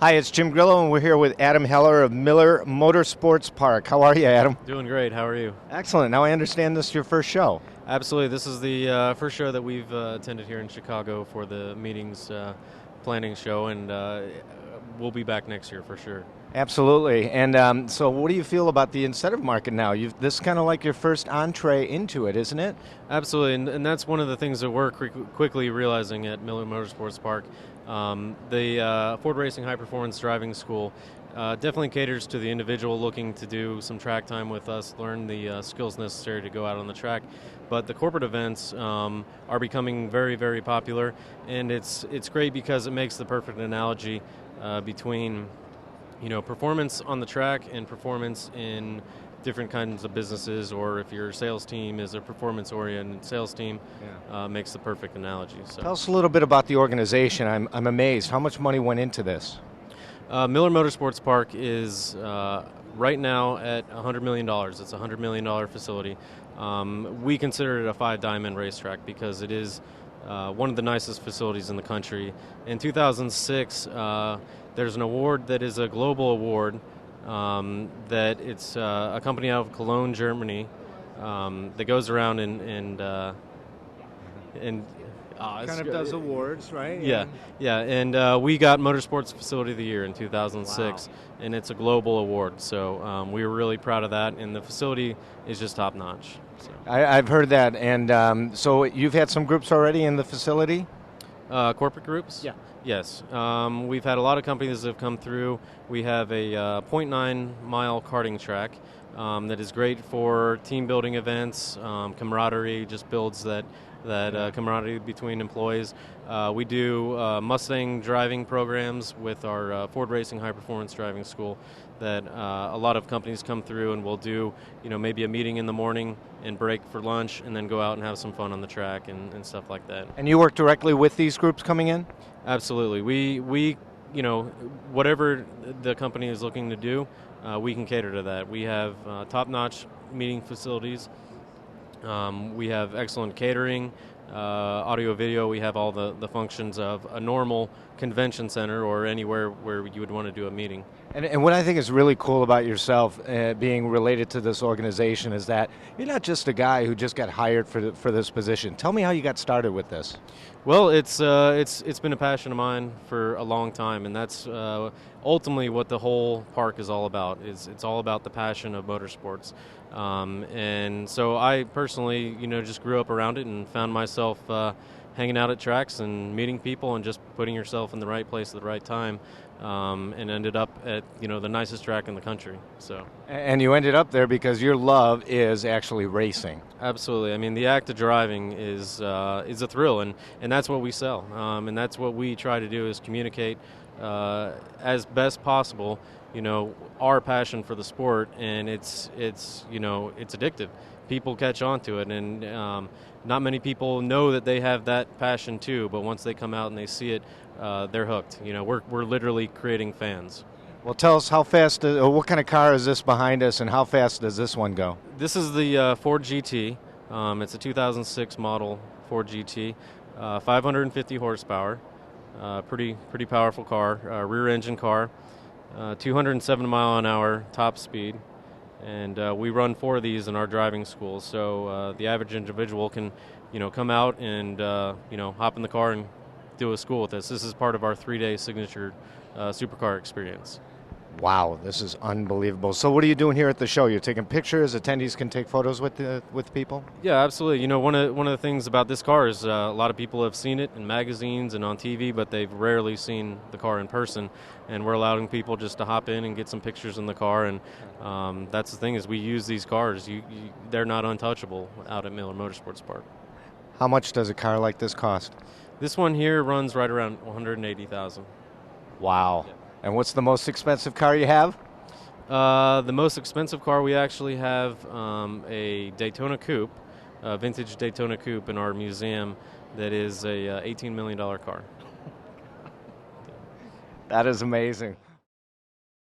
Hi, it's Jim Grillo, and we're here with Adam Heller of Miller Motorsports Park. How are you, Adam? Doing great. How are you? Excellent. Now I understand this is your first show. Absolutely. This is the first show that we've attended here in Chicago for the meetings planning show, and we'll be back next year for sure. Absolutely. And so what do you feel about the incentive market now? This is kind of like your first entree into it, isn't it? Absolutely, and that's one of the things that we're quickly realizing at Miller Motorsports Park. The Ford Racing High Performance Driving School definitely caters to the individual looking to do some track time with us, learn the skills necessary to go out on the track. But the corporate events are becoming very, very popular, and it's great because it makes the perfect analogy between performance on the track and performance in different kinds of businesses, or if your sales team is a performance-oriented sales team, makes the perfect analogy. So. Tell us a little bit about the organization. I'm amazed. How much money went into this? Miller Motorsports Park is right now at $100 million. It's a $100 million facility. We consider it a five-diamond racetrack because it is one of the nicest facilities in the country. In 2006, there's an award that is a global award that it's a company out of Cologne, Germany, that goes around and kind of does awards, right? Yeah, and we got Motorsports Facility of the Year in 2006, Wow. and it's a global award, so we were really proud of that, and the facility is just top-notch. So. I've heard that, and so you've had some groups already in the facility? Corporate groups? Yeah. Yes. We've had a lot of companies that have come through. We have a 0.9-mile karting track that is great for team building events, camaraderie, just builds that camaraderie between employees. We do Mustang driving programs with our Ford Racing High Performance Driving School that a lot of companies come through, and we'll do maybe a meeting in the morning and break for lunch and then go out and have some fun on the track and stuff like that. And you work directly with these groups coming in? Absolutely. We whatever the company is looking to do, we can cater to that. We have top-notch meeting facilities. We have excellent catering, audio, video. We have all the functions of a normal convention center or anywhere where you would want to do a meeting. And what I think is really cool about yourself being related to this organization is that you're not just a guy who just got hired for this position. Tell me how you got started with this. Well, it's been a passion of mine for a long time, and that's ultimately what the whole park is all about. It's all about the passion of motorsports, and so I personally, just grew up around it and found myself hanging out at tracks and meeting people and just putting yourself in the right place at the right time, and ended up at the nicest track in the country. So. And you ended up there because your love is actually racing. Absolutely. I mean, the act of driving is a thrill, and that's what we sell, and that's what we try to do is communicate as best possible. Our passion for the sport, and it's addictive. People catch on to it, and not many people know that they have that passion too. But once they come out and they see it, they're hooked. We're literally creating fans. Well, tell us how fast, what kind of car is this behind us, and how fast does this one go? This is the Ford GT. It's a 2006 model Ford GT, 550 horsepower, pretty powerful car, rear-engine car, 207 mile an hour top speed, and we run 4 of these in our driving school. So the average individual can, come out and hop in the car and do a school with us. This is part of our 3-day signature supercar experience. Wow, this is unbelievable. So what are you doing here at the show? You're taking pictures, attendees can take photos with people? Yeah, absolutely. One of the things about this car is a lot of people have seen it in magazines and on TV, but they've rarely seen the car in person, and we're allowing people just to hop in and get some pictures in the car, and that's the thing is we use these cars. They're not untouchable out at Miller Motorsports Park. How much does a car like this cost? This one here runs right around $180,000. Wow. Yeah. And what's the most expensive car you have? The most expensive car we actually have a Daytona Coupe, a vintage Daytona Coupe in our museum that is a $18 million car. That is amazing.